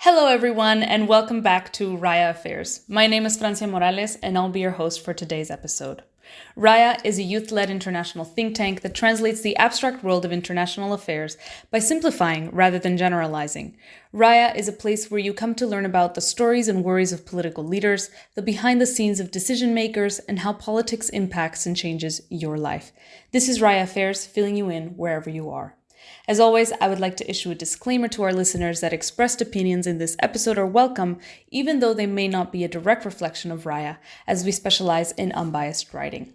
Hello everyone, and welcome back to RAIA Affairs. My name is Francia Morales, and I'll be your host for today's episode. RAIA is a youth-led international think tank that translates the abstract world of international affairs by simplifying rather than generalizing. RAIA is a place where you come to learn about the stories and worries of political leaders, the behind the scenes of decision makers, and how politics impacts and changes your life. This is RAIA Affairs, filling you in wherever you are. As always, I would like to issue a disclaimer to our listeners that expressed opinions in this episode are welcome, even though they may not be a direct reflection of RAIA, as we specialize in unbiased writing.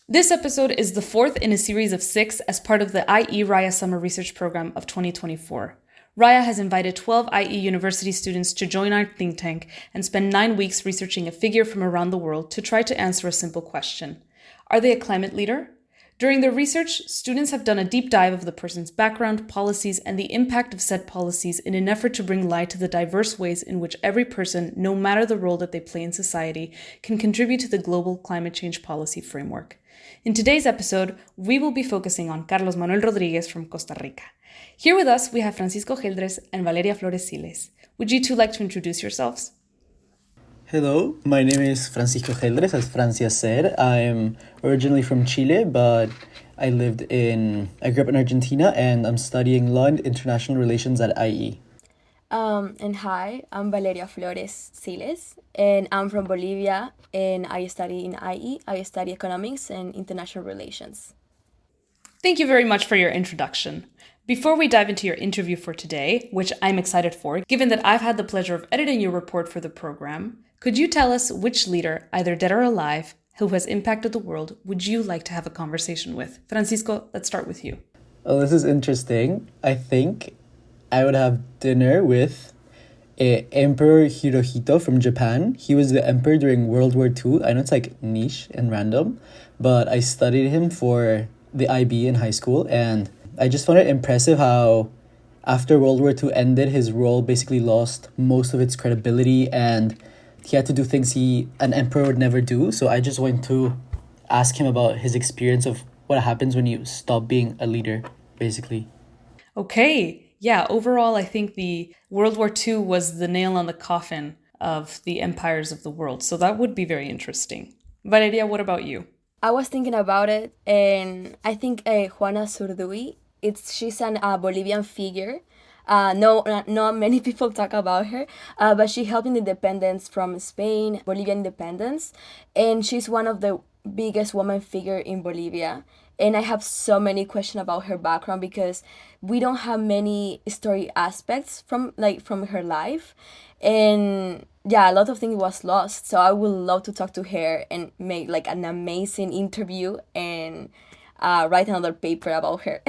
This episode is the fourth in a series of 6 as part of the IExRAIA Summer Research Program of 2024. RAIA has invited 12 IE university students to join our think tank and spend 9 weeks researching a figure from around the world to try to answer a simple question. Are they a climate leader? During their research, students have done a deep dive of the person's background, policies, and the impact of said policies in an effort to bring light to the diverse ways in which every person, no matter the role that they play in society, can contribute to the global climate change policy framework. In today's episode, we will be focusing on Carlos Manuel Rodríguez from Costa Rica. Here with us, we have Francisco Jeldres and Valeria Flores Siles. Would you two like to introduce yourselves? Hello, my name is Francisco Jeldres, as Francia said. I'm originally from Chile, but I grew up in Argentina, and I'm studying law and international relations at IE. And hi, I'm Valeria Flores Siles, and I'm from Bolivia, and I study in IE. I study economics and international relations. Thank you very much for your introduction. Before we dive into your interview for today, which I'm excited for, given that I've had the pleasure of editing your report for the program, could you tell us which leader, either dead or alive, who has impacted the world, would you like to have a conversation with? Francisco, let's start with you. Oh, this is interesting. I think I would have dinner with Emperor Hirohito from Japan. He was the emperor during World War II. I know it's like niche and random, but I studied him for the IB in high school, and I just found it impressive how after World War II ended, his role basically lost most of its credibility, and he had to do things an emperor would never do. So I just went to ask him about his experience of what happens when you stop being a leader, basically. Okay. Yeah, overall, I think the World War II was the nail on the coffin of the empires of the world. So that would be very interesting. Valeria, what about you? I was thinking about it, and I think Juana Zurduy, she's an Bolivian figure. Not many people talk about her, but she helped in the independence from Spain, Bolivian independence, and she's one of the biggest woman figure in Bolivia. And I have so many questions about her background because we don't have many story aspects from her life, and yeah, a lot of things was lost. So I would love to talk to her and make like an amazing interview and write another paper about her.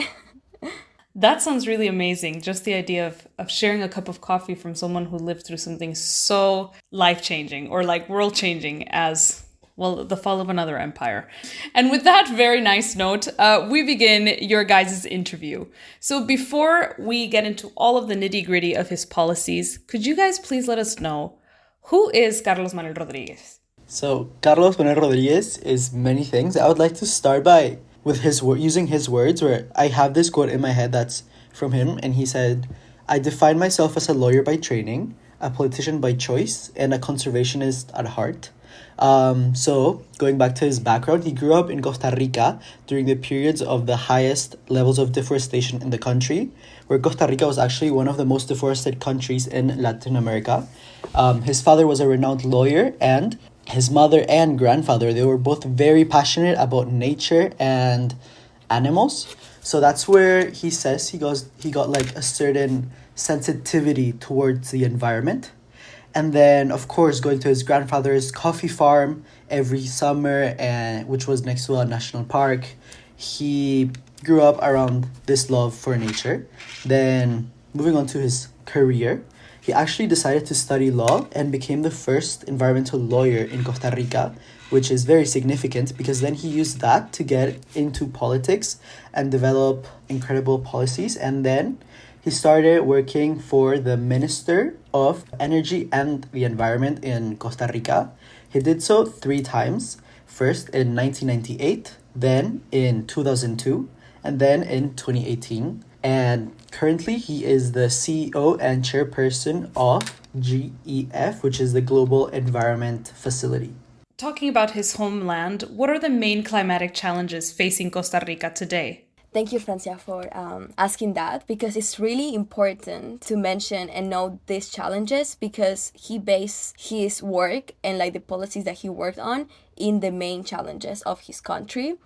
That sounds really amazing. Just the idea of sharing a cup of coffee from someone who lived through something so life-changing or like world-changing as, well, the fall of another empire. And with that very nice note, we begin your guys' interview. So before we get into all of the nitty-gritty of his policies, could you guys please let us know, who is Carlos Manuel Rodríguez? So Carlos Manuel Rodríguez is many things. I would like to start with using his words, where I have this quote in my head that's from him, and he said, "I define myself as a lawyer by training, a politician by choice, and a conservationist at heart." So going back to his background, he grew up in Costa Rica during the periods of the highest levels of deforestation in the country, where Costa Rica was actually one of the most deforested countries in Latin America. His father was a renowned lawyer, and his mother and grandfather, they were both very passionate about nature and animals. So that's where he says he got like a certain sensitivity towards the environment. And then, of course, going to his grandfather's coffee farm every summer, which was next to a national park. He grew up around this love for nature. Then, moving on to his career, he actually decided to study law and became the first environmental lawyer in Costa Rica, which is very significant because then he used that to get into politics and develop incredible policies. And then he started working for the Minister of Energy and the Environment in Costa Rica. He did so 3 times. first in 1998, then in 2002, and then in 2018. And currently, he is the CEO and chairperson of GEF, which is the Global Environment Facility. Talking about his homeland, what are the main climatic challenges facing Costa Rica today? Thank you, Francia, for asking that, because it's really important to mention and know these challenges, because he based his work and like the policies that he worked on in the main challenges of his country.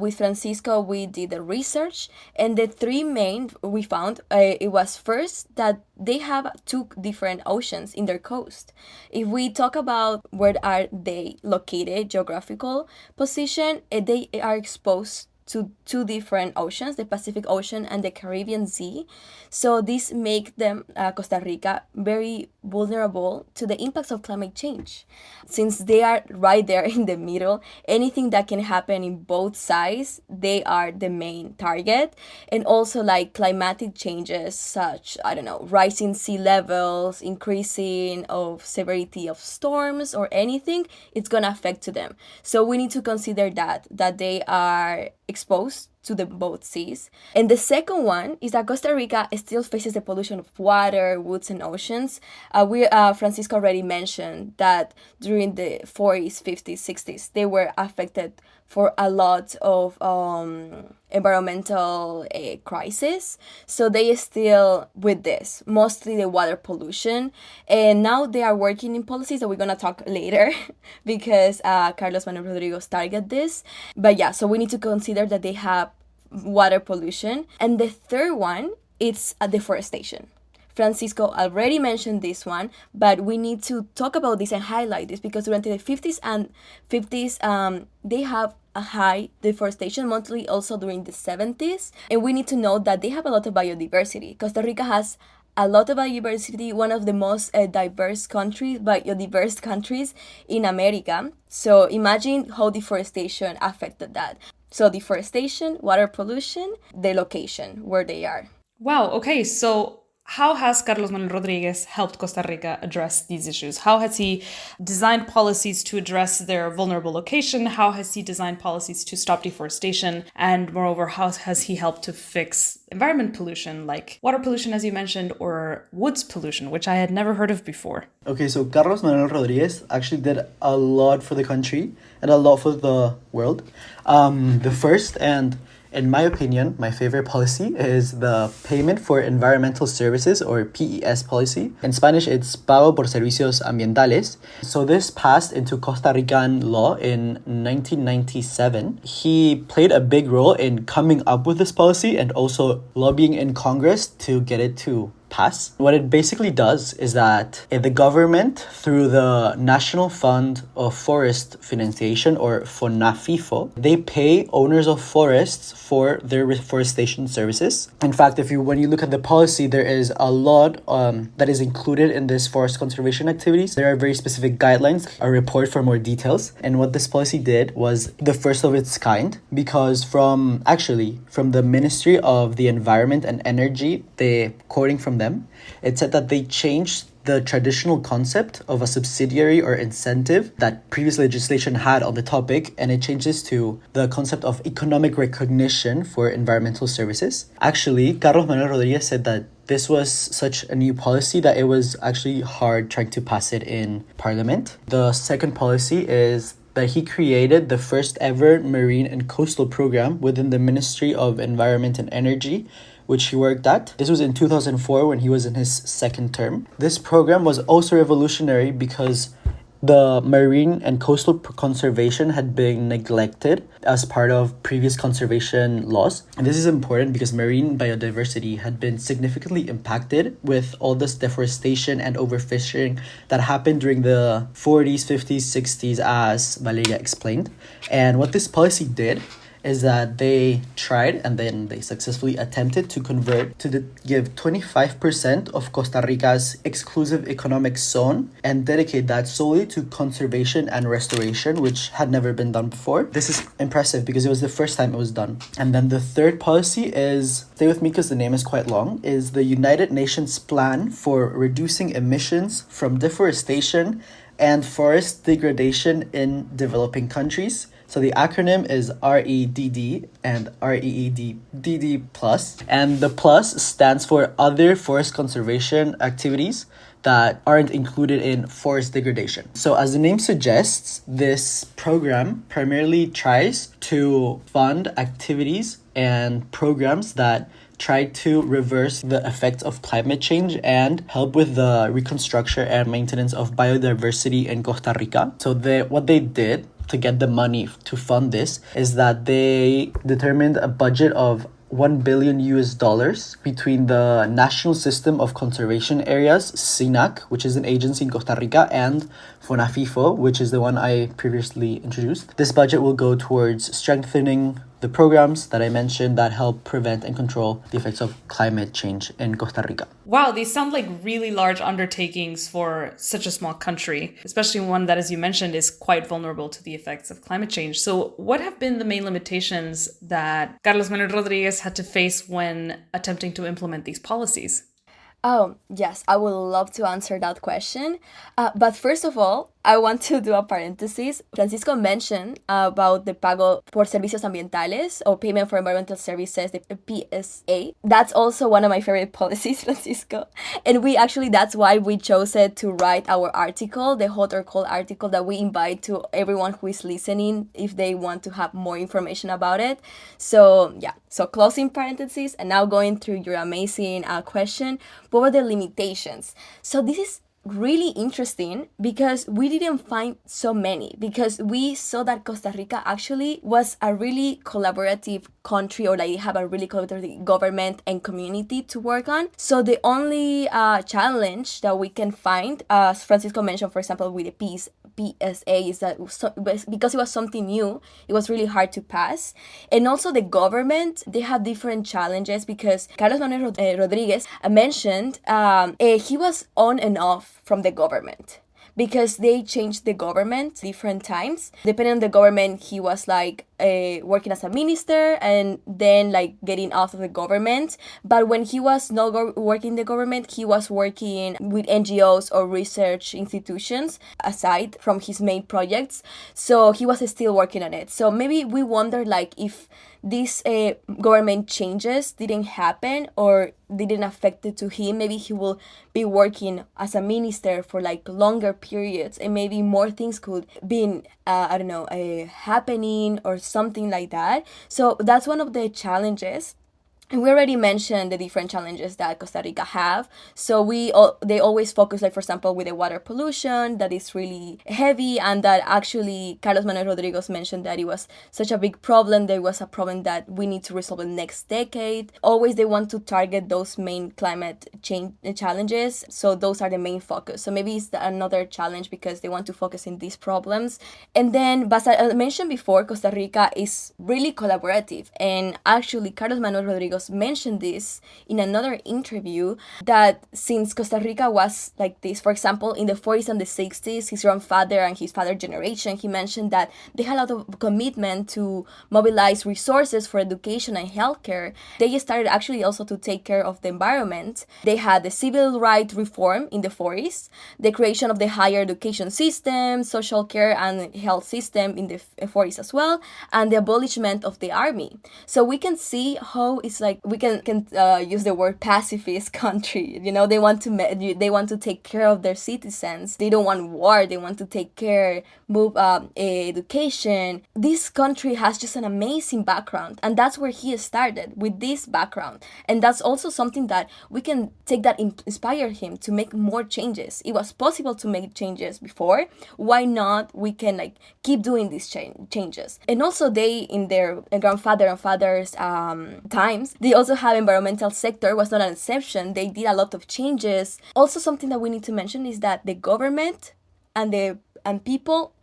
With Francisco, we did the research, and the three main we found, it was first that they have two different oceans in their coast. If we talk about where are they located, geographical position, they are exposed to two different oceans, the Pacific Ocean and the Caribbean Sea. So this make them, Costa Rica, very vulnerable to the impacts of climate change. Since they are right there in the middle, anything that can happen in both sides, they are the main target. And also like climatic changes such, rising sea levels, increasing of severity of storms or anything, it's gonna affect to them. So we need to consider that they are exposed to the both seas. And the second one is that Costa Rica still faces the pollution of water, woods, and oceans. Francisco already mentioned that during the 40s, 50s, 60s, they were affected for a lot of environmental crisis. So they still with this, mostly the water pollution. And now they are working in policies that we're going to talk later because Carlos Manuel Rodríguez target this. But yeah, so we need to consider that they have water pollution. And the third one, it's deforestation. Francisco already mentioned this one, but we need to talk about this and highlight this because during the 50s and 50s, they have a high deforestation, mostly also during the 70s. And we need to know that they have a lot of biodiversity. Costa Rica has a lot of biodiversity, one of the most biodiverse countries in America. So imagine how deforestation affected that. So deforestation, water pollution, the location where they are. Wow, okay, so how has Carlos Manuel Rodríguez helped Costa Rica address these issues? How has he designed policies to address their vulnerable location? How has he designed policies to stop deforestation? And moreover, how has he helped to fix environment pollution, like water pollution, as you mentioned, or woods pollution, which I had never heard of before? Okay, so Carlos Manuel Rodríguez actually did a lot for the country and a lot for the world. The first and in my opinion, my favorite policy is the Payment for Environmental Services, or PES policy. In Spanish, it's Pago por Servicios Ambientales. So this passed into Costa Rican law in 1997. He played a big role in coming up with this policy and also lobbying in Congress to get it to pass. What it basically does is that the government, through the National Fund of Forest Financiation, or FONAFIFO, they pay owners of forests for their reforestation services. In fact, when you look at the policy, there is a lot that is included in this forest conservation activities. There are very specific guidelines, a report for more details. And what this policy did was the first of its kind, because from the Ministry of the Environment and Energy, quoting from them, it said that they changed the traditional concept of a subsidiary or incentive that previous legislation had on the topic, and it changes to the concept of economic recognition for environmental services. Actually, Carlos Manuel Rodríguez said that this was such a new policy that it was actually hard trying to pass it in Parliament. The second policy is that he created the first ever marine and coastal program within the Ministry of Environment and Energy, which he worked at. This was in 2004 when he was in his second term. This program was also revolutionary because the marine and coastal conservation had been neglected as part of previous conservation laws. And this is important because marine biodiversity had been significantly impacted with all this deforestation and overfishing that happened during the 40s, 50s, 60s, as Valeria explained. And what this policy did is that they tried and then they successfully attempted to give 25% of Costa Rica's exclusive economic zone and dedicate that solely to conservation and restoration, which had never been done before. This is impressive because it was the first time it was done. And then the third policy is, stay with me because the name is quite long, is the United Nations Plan for Reducing Emissions from Deforestation and forest degradation in developing countries. So the acronym is REDD and REEDD plus. And the plus stands for other forest conservation activities that aren't included in forest degradation. So as the name suggests, this program primarily tries to fund activities and programs that try to reverse the effects of climate change and help with the reconstruction and maintenance of biodiversity in Costa Rica. So what they did to get the money to fund this is that they determined a budget of $1 billion between the National System of Conservation Areas, SINAC, which is an agency in Costa Rica, and FONAFIFO, which is the one I previously introduced. This budget will go towards strengthening the programs that I mentioned that help prevent and control the effects of climate change in Costa Rica. Wow, these sound like really large undertakings for such a small country, especially one that, as you mentioned, is quite vulnerable to the effects of climate change. So what have been the main limitations that Carlos Manuel Rodríguez had to face when attempting to implement these policies? Oh, yes, I would love to answer that question. But first of all, I want to do a parenthesis. Francisco mentioned about the Pago por Servicios Ambientales, or Payment for Environmental Services, the PSA. That's also one of my favorite policies, Francisco. And that's why we chose it to write our article, the hot or cold article that we invite to everyone who is listening if they want to have more information about it. So closing parentheses, and now going through your amazing question. What were the limitations? So this is really interesting because we didn't find so many, because we saw that Costa Rica actually was a really collaborative country, or like have a really collaborative government and community to work on. So the only challenge that we can find, as Francisco mentioned, for example, with the PSA, is that because it was something new, it was really hard to pass. And also the government, they have different challenges, because Carlos Manuel Rodríguez mentioned he was on and off from the government, because they changed the government different times. Depending on the government, he was like working as a minister and then like getting out of the government. But when he was not working in the government, he was working with NGOs or research institutions aside from his main projects. So he was still working on it. So maybe we wonder like if these government changes didn't happen or didn't affect it to him, maybe he will be working as a minister for like longer periods, and maybe more things could be happening or something like that. So that's one of the challenges. And we already mentioned the different challenges that Costa Rica have. So they always focus, like, for example, with the water pollution that is really heavy, and that actually Carlos Manuel Rodríguez mentioned that it was such a big problem. There was a problem that we need to resolve in the next decade. Always they want to target those main climate change challenges. So those are the main focus. So maybe it's another challenge because they want to focus in these problems. And then, as I mentioned before, Costa Rica is really collaborative. And actually, Carlos Manuel Rodríguez mentioned this in another interview, that since Costa Rica was like this, for example, in the 40s and the 60s, his grandfather and his father generation, he mentioned that they had a lot of commitment to mobilize resources for education and healthcare. They started actually also to take care of the environment. They had the civil rights reform in the 40s, the creation of the higher education system, social care and health system in the 40s as well, and the abolishment of the army. So we can see how it's like we can use the word pacifist country. They want to take care of their citizens. They don't want war. They want to take care, move education. This country has just an amazing background, and that's where he started, with this background. And that's also something that we can take that inspire him to make more changes. It was possible to make changes before. Why not? We can keep doing these changes. And also they, in their grandfather and father's times, they also have environmental sector, was not an exception. They did a lot of changes. Also, something that we need to mention is that the government and people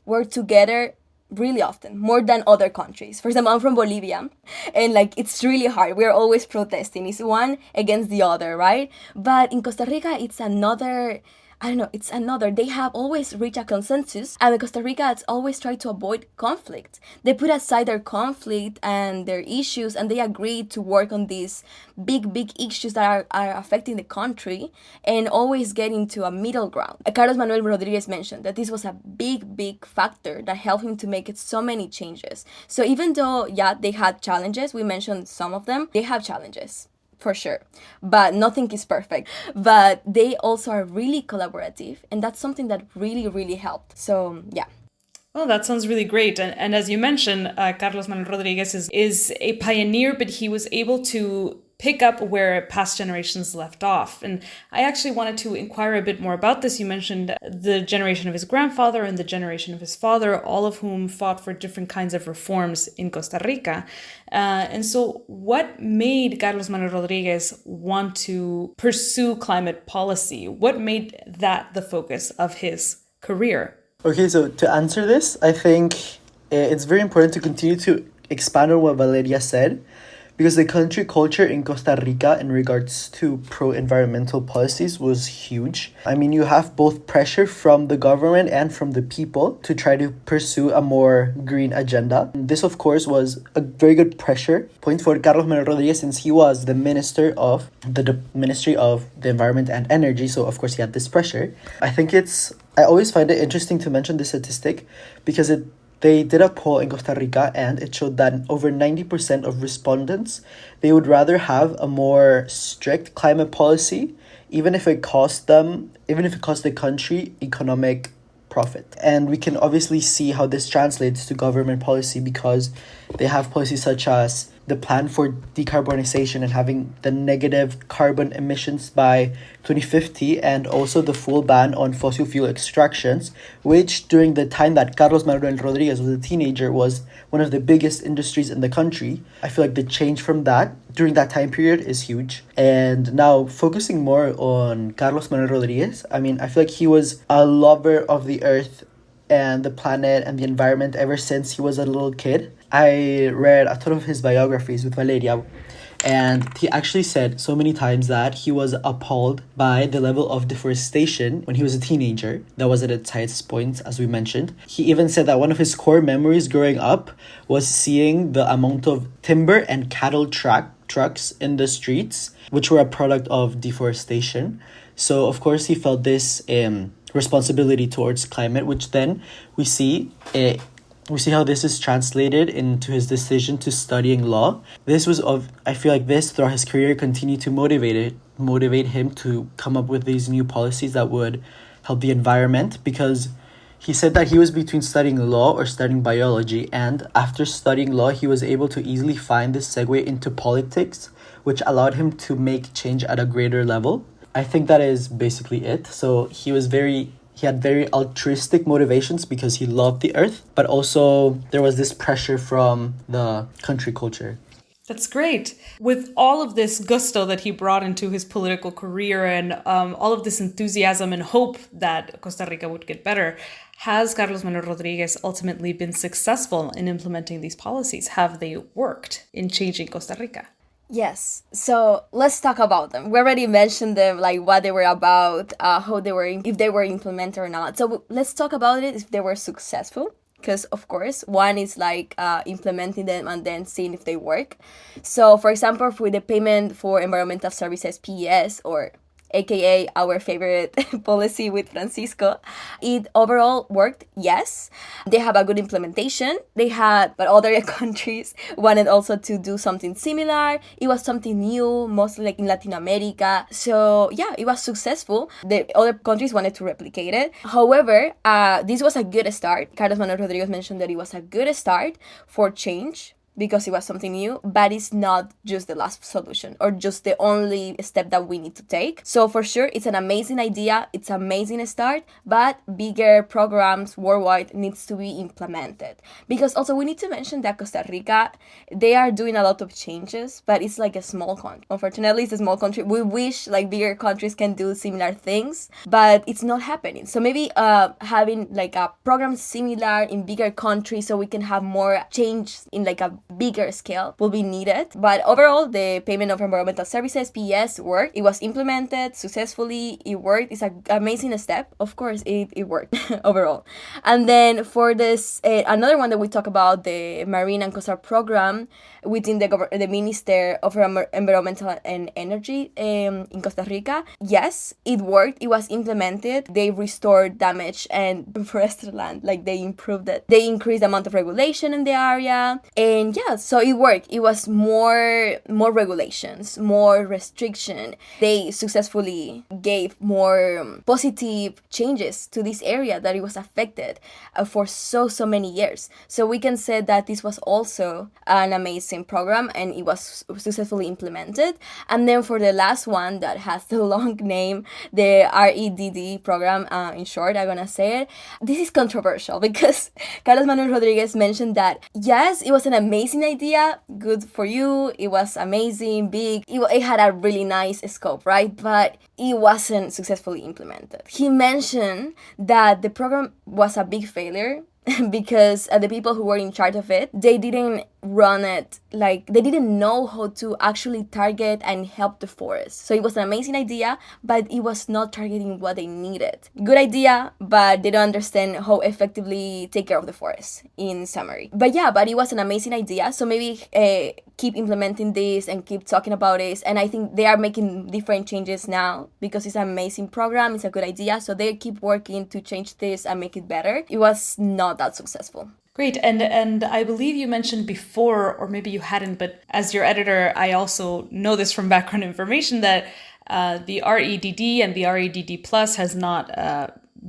work together really often, more than other countries. For example, I'm from Bolivia, and it's really hard. We're always protesting. It's one against the other, right? But in Costa Rica, it's another I don't know, it's another. They have always reached a consensus, and Costa Rica has always tried to avoid conflict. They put aside their conflict and their issues, and they agreed to work on these big issues that are affecting the country and always getting to a middle ground. Carlos Manuel Rodríguez mentioned that this was a big factor that helped him to make it so many changes. So even though, yeah, they had challenges, we mentioned some of them, they have challenges. For sure, but nothing is perfect. But they also are really collaborative, and that's something that really helped. So yeah. Well, that sounds really great. And as you mentioned, Carlos Manuel Rodriguez is a pioneer, but he was able to pick up where past generations left off. And I actually wanted to inquire a bit more about this. You mentioned the generation of his grandfather and the generation of his father, all of whom fought for different kinds of reforms in Costa Rica. And so what made Carlos Manuel Rodriguez want to pursue climate policy? What made that the focus of his career? Okay, so to answer this, I think it's very important to continue to expand on what Valeria said, because the country culture in Costa Rica in regards to pro-environmental policies was huge. I mean, you have both pressure from the government and from the people to try to pursue a more green agenda. This, of course, was a very good pressure point for Carlos Manuel Rodriguez, since he was the minister of the Ministry of the Environment and Energy. So, of course, he had this pressure. I always find it interesting to mention this statistic because they did a poll in Costa Rica, and it showed that over 90% of respondents, they would rather have a more strict climate policy, even if it cost the country economic profit. And we can obviously see how this translates to government policy, because they have policies such as the plan for decarbonization and having the negative carbon emissions by 2050, and also the full ban on fossil fuel extractions, which during the time that Carlos Manuel Rodriguez was a teenager was one of the biggest industries in the country. I feel like the change from that during that time period is huge. And now focusing more on Carlos Manuel Rodriguez, I mean, I feel like he was a lover of the earth and the planet and the environment ever since he was a little kid. I read a ton of his biographies with Valeria, and he actually said so many times that he was appalled by the level of deforestation when he was a teenager. That was at its highest point, as we mentioned. He even said that one of his core memories growing up was seeing the amount of timber and cattle trucks in the streets, which were a product of deforestation. So, of course, he felt this responsibility towards climate, which then we see how this is translated into his decision to studying law. I feel like this throughout his career continued to motivate him to come up with these new policies that would help the environment, because he said that he was between studying law or studying biology, and after studying law, he was able to easily find this segue into politics, which allowed him to make change at a greater level. I think that is basically it. So he had very altruistic motivations because he loved the earth, but also there was this pressure from the country culture. That's great. With all of this gusto that he brought into his political career and all of this enthusiasm and hope that Costa Rica would get better, has Carlos Manuel Rodriguez ultimately been successful in implementing these policies? Have they worked in changing Costa Rica? Yes. So let's talk about them. We already mentioned them, like what they were about, how they were, if they were implemented or not. So let's talk about it if they were successful. Because, of course, one is like implementing them and then seeing if they work. So, for example, with the payment for environmental services, PES, or aka our favorite policy with Francisco, it overall worked. Yes, they have a good implementation. But other countries wanted also to do something similar. It was something new, mostly like in Latin America. So yeah, it was successful. The other countries wanted to replicate it. However, this was a good start. Carlos Manuel Rodriguez mentioned that it was a good start for change, because it was something new, but it's not just the last solution or just the only step that we need to take. So for sure, it's an amazing idea, it's an amazing start, but bigger programs worldwide needs to be implemented. Because also we need to mention that Costa Rica, they are doing a lot of changes, but it's like a small country. Unfortunately, it's a small country. We wish like bigger countries can do similar things, but it's not happening. So maybe having like a program similar in bigger countries so we can have more change in like a bigger scale will be needed. But overall, the payment of environmental services, PES, worked. It was implemented successfully. It worked. It's an amazing step. Of course, it worked overall. And then for this, another one that we talk about, the Marine and Coastal Program within the Minister of Environmental and Energy in Costa Rica. Yes, it worked. It was implemented. They restored damaged and forested land. Like, they improved it. They increased the amount of regulation in the area. And yeah, so it worked. It was more regulations, more restriction. They successfully gave more positive changes to this area that it was affected for so many years. So we can say that this was also an amazing program and it was successfully implemented. And then for the last one that has the long name, the REDD program, in short, I'm gonna say it. This is controversial because Carlos Manuel Rodríguez mentioned that, yes, it was an amazing idea, good for you, it was amazing, big, it had a really nice scope, right? But it wasn't successfully implemented. He mentioned that the program was a big failure because the people who were in charge of it, they didn't run it, like, they didn't know how to actually target and help the forest. So it was an amazing idea, but it was not targeting what they needed. Good idea, but they don't understand how effectively take care of the forest, in summary. But yeah, but it was an amazing idea, so maybe keep implementing this and keep talking about it. And I think they are making different changes now because it's an amazing program, it's a good idea, so they keep working to change this and make it better. It was not that successful. Great. And I believe you mentioned before, or maybe you hadn't, but as your editor, I also know this from background information that the REDD and the REDD Plus has not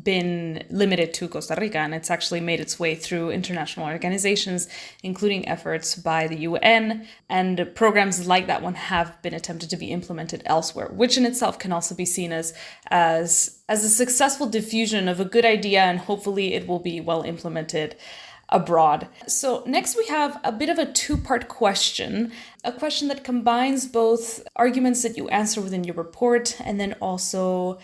been limited to Costa Rica, and it's actually made its way through international organizations, including efforts by the UN, and programs like that one have been attempted to be implemented elsewhere, which in itself can also be seen as a successful diffusion of a good idea, and hopefully it will be well implemented abroad. So next we have a bit of a two-part question, a question that combines both arguments that you answer within your report and then also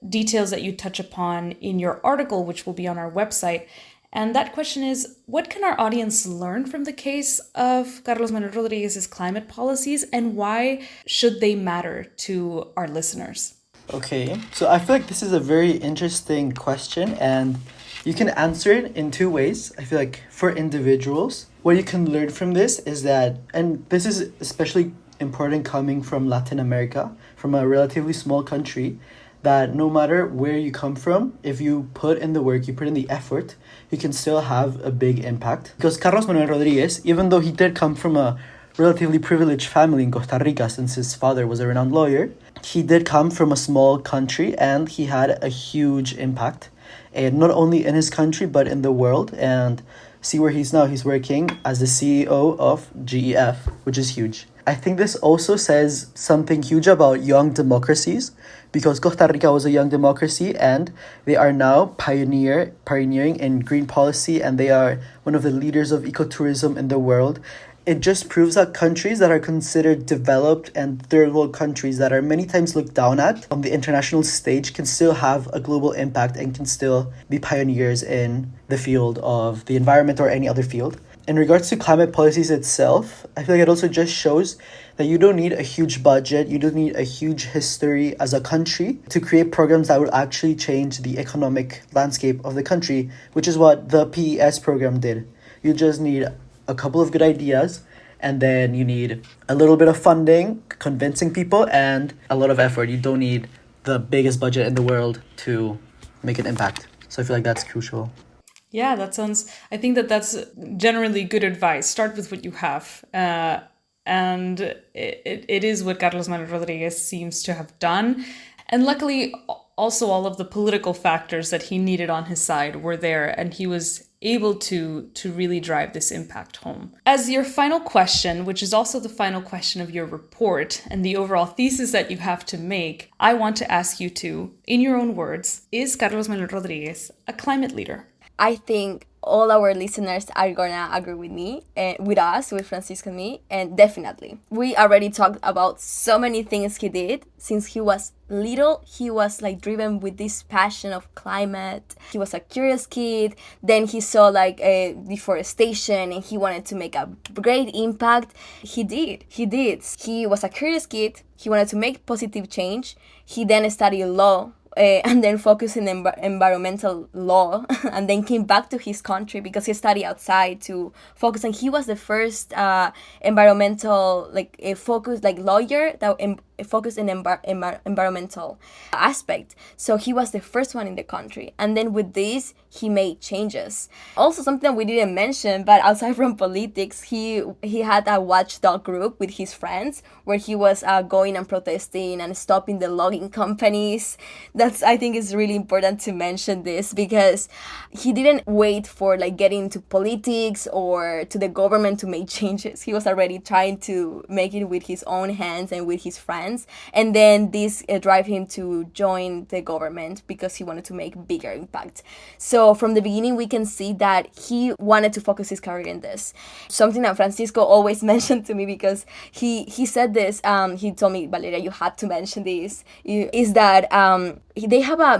details that you touch upon in your article, which will be on our website. And that question is, what can our audience learn from the case of Carlos Manuel Rodríguez's climate policies, and why should they matter to our listeners? Okay, so I feel like this is a very interesting question, and you can answer it in two ways. I feel like for individuals, what you can learn from this is that, and this is especially important coming from Latin America, from a relatively small country, that no matter where you come from, if you put in the work, you put in the effort, you can still have a big impact. Because Carlos Manuel Rodríguez, even though he did come from a relatively privileged family in Costa Rica, since his father was a renowned lawyer, he did come from a small country and he had a huge impact, and not only in his country, but in the world. And see where he's now. He's working as the CEO of GEF, which is huge. I think this also says something huge about young democracies, because Costa Rica was a young democracy and they are now pioneering in green policy, and they are one of the leaders of ecotourism in the world. It just proves that countries that are considered developed and third world countries that are many times looked down at on the international stage can still have a global impact and can still be pioneers in the field of the environment or any other field. In regards to climate policies itself, I feel like it also just shows that you don't need a huge budget, you don't need a huge history as a country to create programs that will actually change the economic landscape of the country, which is what the PES program did. You just need a couple of good ideas, and then you need a little bit of funding, convincing people, and a lot of effort. You don't need the biggest budget in the world to make an impact. So I feel like that's crucial. Yeah, I think that's generally good advice. Start with what you have. And it is what Carlos Manuel Rodríguez seems to have done. And luckily, also all of the political factors that he needed on his side were there, and he was able to really drive this impact home. As your final question, which is also the final question of your report and the overall thesis that you have to make, I want to ask you to, in your own words, is Carlos Manuel Rodríguez a climate leader? I think all our listeners are gonna agree with me, with us, with Francisco and me, and definitely. We already talked about so many things he did. Since he was little, he was like driven with this passion of climate. He was a curious kid. Then he saw like deforestation and he wanted to make a great impact. He did. He was a curious kid. He wanted to make positive change. He then studied law. And then focused in environmental law, and then came back to his country because he studied outside to focus. And he was the first environmental focused lawyer that focused in environmental aspect. So he was the first one in the country. And then with this, he made changes. Also, something that we didn't mention, but outside from politics, he had a watchdog group with his friends where he was going and protesting and stopping the logging companies. I think is really important to mention this because he didn't wait for getting into politics or to the government to make changes. He was already trying to make it with his own hands and with his friends. And then this drive him to join the government because he wanted to make bigger impact. So from the beginning, we can see that he wanted to focus his career in this. Something that Francisco always mentioned to me because he said this, he told me, Valeria, you had to mention this, is that they have a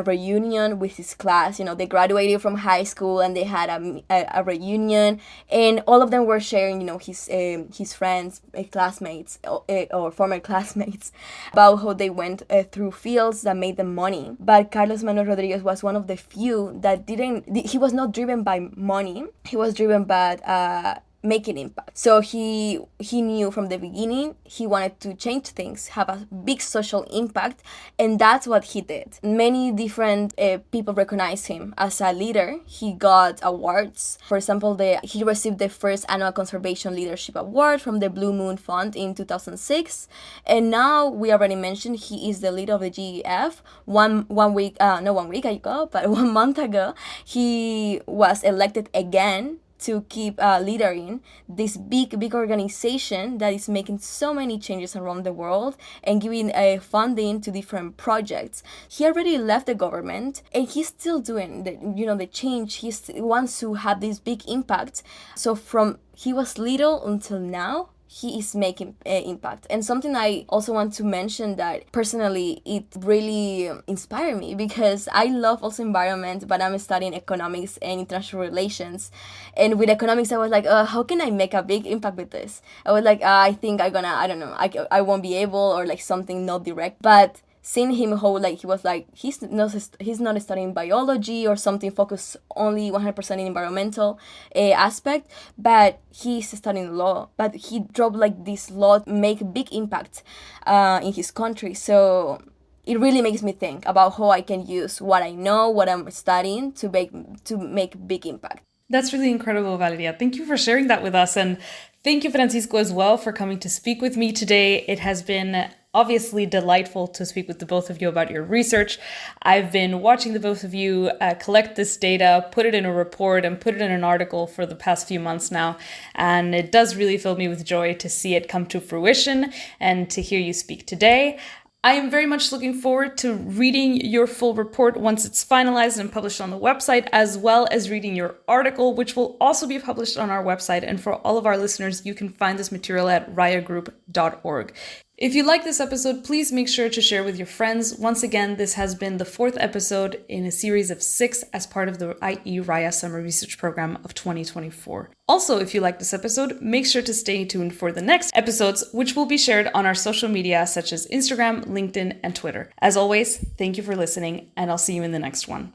reunion with his class. They graduated from high school and they had a reunion, and all of them were sharing, his friends, classmates, or former classmates, about how they went through fields that made them money. But Carlos Manuel Rodríguez was one of the few that he was not driven by money. He was driven by making impact. So he knew from the beginning he wanted to change things, have a big social impact, and that's what he did. Many different people recognized him as a leader. He got awards. For example, he received the first annual Conservation Leadership Award from the Blue Moon Fund in 2006, and now we already mentioned he is the leader of the GEF. One month ago, he was elected again to keep leading this big organization that is making so many changes around the world and giving funding to different projects. He already left the government and he's still doing the change. He wants to have this big impact. So from he was little until now, he is making impact. And something I also want to mention that personally it really inspired me because I love also environment, but I'm studying economics and international relations. And with economics, I was like, how can I make a big impact with this? I was like, I think I don't know, I won't be able, or something not direct. But seeing him how he was he's not studying biology or something focused only 100% in environmental aspect, but he's studying law. But he dropped this law make big impact in his country. So it really makes me think about how I can use what I know, what I'm studying to make big impact. That's really incredible, Valeria. Thank you for sharing that with us. And thank you, Francisco, as well, for coming to speak with me today. It has been obviously delightful to speak with the both of you about your research. I've been watching the both of you collect this data, put it in a report, and put it in an article for the past few months now. And it does really fill me with joy to see it come to fruition and to hear you speak today. I am very much looking forward to reading your full report once it's finalized and published on the website, as well as reading your article, which will also be published on our website. And for all of our listeners, you can find this material at raiagroup.org. If you like this episode, please make sure to share with your friends. Once again, this has been the 4th episode in a series of 6 as part of the IExRAIA Summer Research Program of 2024. Also, if you like this episode, make sure to stay tuned for the next episodes, which will be shared on our social media such as Instagram, LinkedIn, and Twitter. As always, thank you for listening, and I'll see you in the next one.